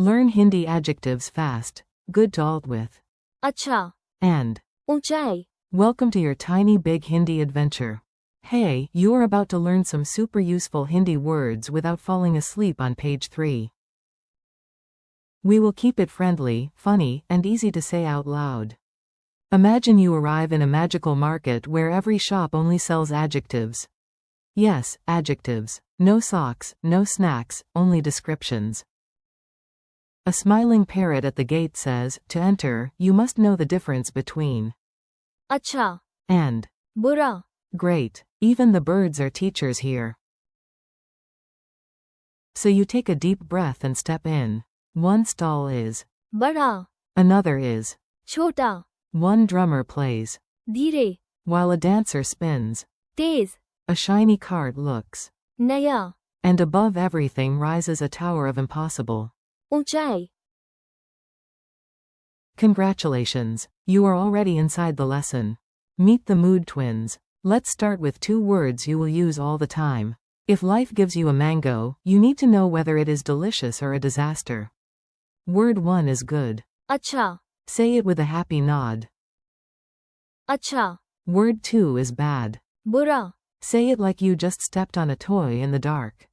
Learn Hindi adjectives fast. Good to alt with. अच्छा, And. ऊंचाई, Welcome to your tiny big Hindi adventure. Hey, you're about to learn some super useful Hindi words without falling asleep on page 3. We will keep it friendly, funny, and easy to say out loud. Imagine you arrive in a magical market where every shop only sells adjectives. Yes, adjectives. No socks, no snacks, only descriptions. A smiling parrot at the gate says, to enter, you must know the difference between अच्छा, and. बुरा, Great. Even the birds are teachers here. So you take a deep breath and step in. One stall is. बड़ा, Another is. छोटा, One drummer plays. धीरे, While a dancer spins. Tej, A shiny cart looks. नया, And above everything rises a tower of impossible. ऊंचाई. Congratulations. You are already inside the lesson. Meet the mood twins. Let's start with 2 words you will use all the time. If life gives you a mango, you need to know whether it is delicious or a disaster. Word 1 is good. अच्छा, Say it with a happy nod. अच्छा, Word 2 is bad. बुरा, Say it like you just stepped on a toy in the dark.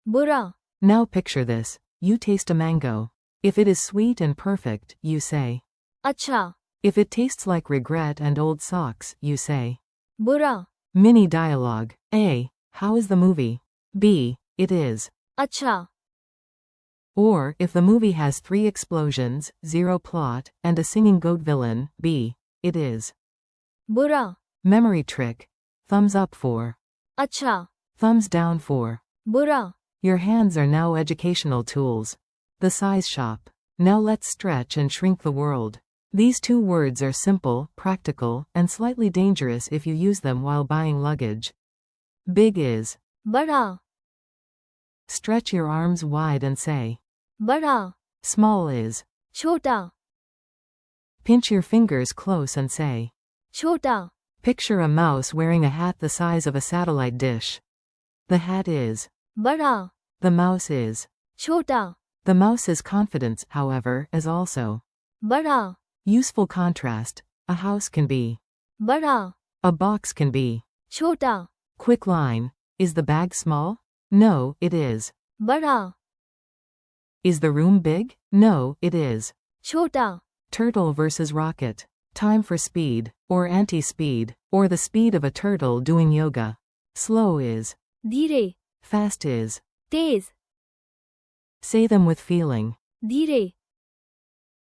बुरा, Now picture this. You taste a mango. If it is sweet and perfect, you say. अच्छा, If it tastes like regret and old socks, you say. बुरा, Mini dialogue. A. How is the movie? B. It is. अच्छा, Or, if the movie has 3 explosions, 0 plot, and a singing goat villain, B. It is. बुरा, Memory trick. Thumbs up for. अच्छा, Thumbs down for. बुरा, Your hands are now educational tools. The size shop. Now let's stretch and shrink the world. These 2 words are simple, practical, and slightly dangerous if you use them while buying luggage. Big is. बड़ा, Stretch your arms wide and say. बड़ा, Small is. छोटा, Pinch your fingers close and say. छोटा, Picture a mouse wearing a hat the size of a satellite dish. The hat is. बड़ा, The mouse is. छोटा, The mouse's confidence, however, is also. बड़ा, Useful contrast. A house can be. बड़ा, A box can be. छोटा, Quick line. Is the bag small? No, it is. बड़ा, Is the room big? No, it is. छोटा, Turtle versus rocket. Time for speed, or anti-speed, or the speed of a turtle doing yoga. Slow is. धीरे, Fast is. Tej, Say them with feeling. धीरे,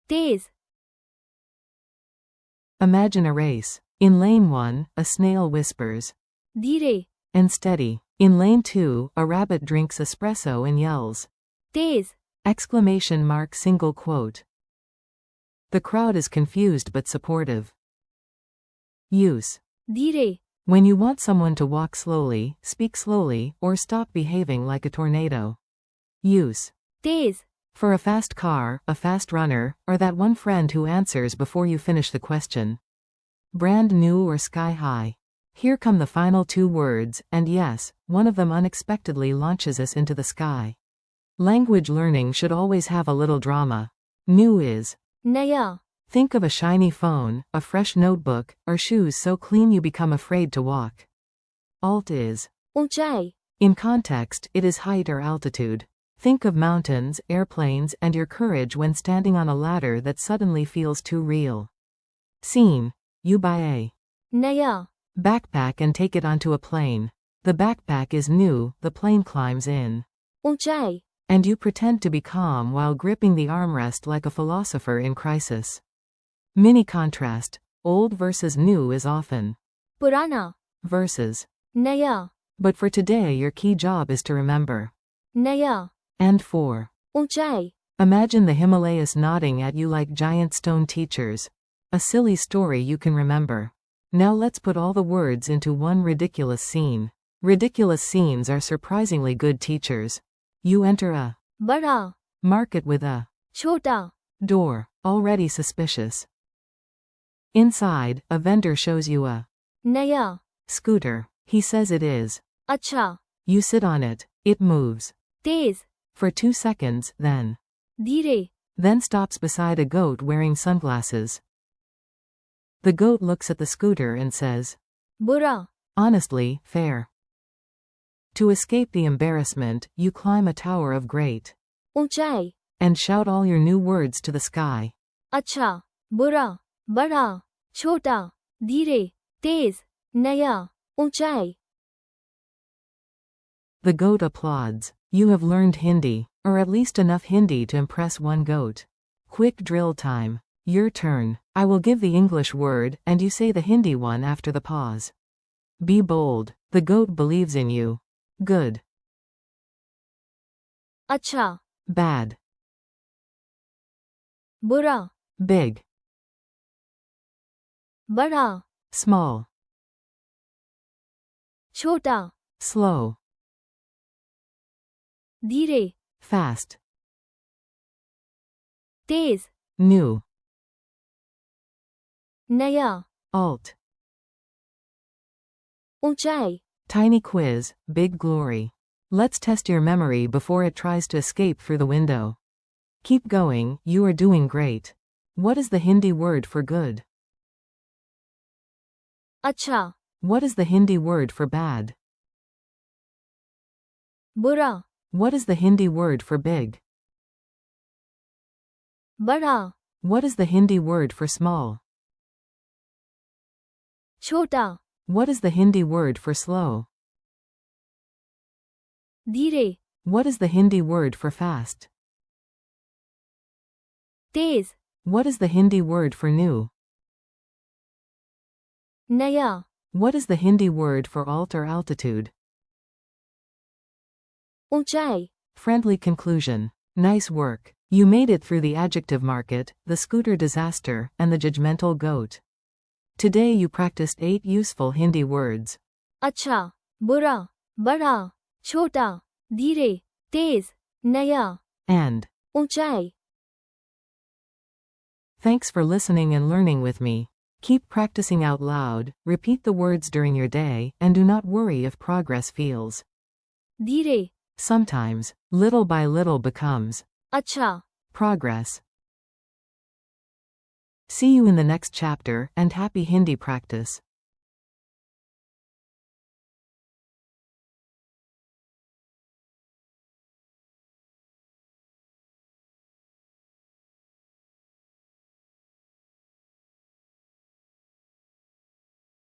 तेज, Imagine a race. In lane 1, a snail whispers. धीरे, And steady. In lane 2, a rabbit drinks espresso and yells. Tej, Exclamation mark single quote. The crowd is confused but supportive. Use. धीरे, When you want someone to walk slowly, speak slowly, or stop behaving like a tornado. Use. Tej, For a fast car, a fast runner, or that one friend who answers before you finish the question. Brand new or sky high. Here come the final 2 words, and yes, one of them unexpectedly launches us into the sky. Language learning should always have a little drama. New is. नया, Think of a shiny phone, a fresh notebook, or shoes so clean you become afraid to walk. Alt is. ऊंचाई, In context, it is height or altitude. Think of mountains, airplanes, and your courage when standing on a ladder that suddenly feels too real. Scene. You buy a नया, backpack and take it onto a plane. The backpack is new, the plane climbs in. ऊंचाई, And you pretend to be calm while gripping the armrest like a philosopher in crisis. Mini contrast. Old versus new is often. पुराना, Versus. नया, But for today your key job is to remember. नया, And for. ऊंचाई, Imagine the Himalayas nodding at you like giant stone teachers. A silly story you can remember. Now let's put all the words into one ridiculous scene. Ridiculous scenes are surprisingly good teachers. You enter a बड़ा, market with a छोटा, door, already suspicious. Inside, a vendor shows you a नया, scooter. He says it is. अच्छा, You sit on it. It moves. Tej, For 2 seconds, धीरे, then stops beside a goat wearing sunglasses. The goat looks at the scooter and says, बुरा, honestly, fair. To escape the embarrassment, you climb a tower of great. ऊंचाई, And shout all your new words to the sky. अच्छा, बुरा, बड़ा, छोटा, धीरे, तेज, नया, ऊंचाई. The goat applauds. You have learned Hindi, or at least enough Hindi to impress one goat. Quick drill time. Your turn. I will give the English word, and you say the Hindi one after the pause. Be bold. The goat believes in you. Good. अच्छा, Bad. बुरा, Big. बड़ा, Small. छोटा, Slow. धीरे, Fast. तेज, New. नया, Alt. ऊंचाई. Tiny quiz, big glory. Let's test your memory before it tries to escape through the window. Keep going, you are doing great. What is the Hindi word for good? अच्छा, What is the Hindi word for bad? बुरा, What is the Hindi word for big? बड़ा, What is the Hindi word for small? छोटा, What is the Hindi word for slow? धीरे, What is the Hindi word for fast? Tej, What is the Hindi word for new? नया, What is the Hindi word for alt or altitude? ऊंचाई. Friendly conclusion. Nice work. You made it through the adjective market, the scooter disaster, and the judgmental goat. Today you practiced 8 useful Hindi words. अच्छा, बुरा, बड़ा, छोटा, धीरे, तेज, नया, And ऊंचाई. thanks for listening and learning with me. Keep practicing out loud, repeat the words during your day, and do not worry if progress feels. धीरे, Sometimes, little by little becomes अच्छा. progress. See you in the next chapter, and happy Hindi practice.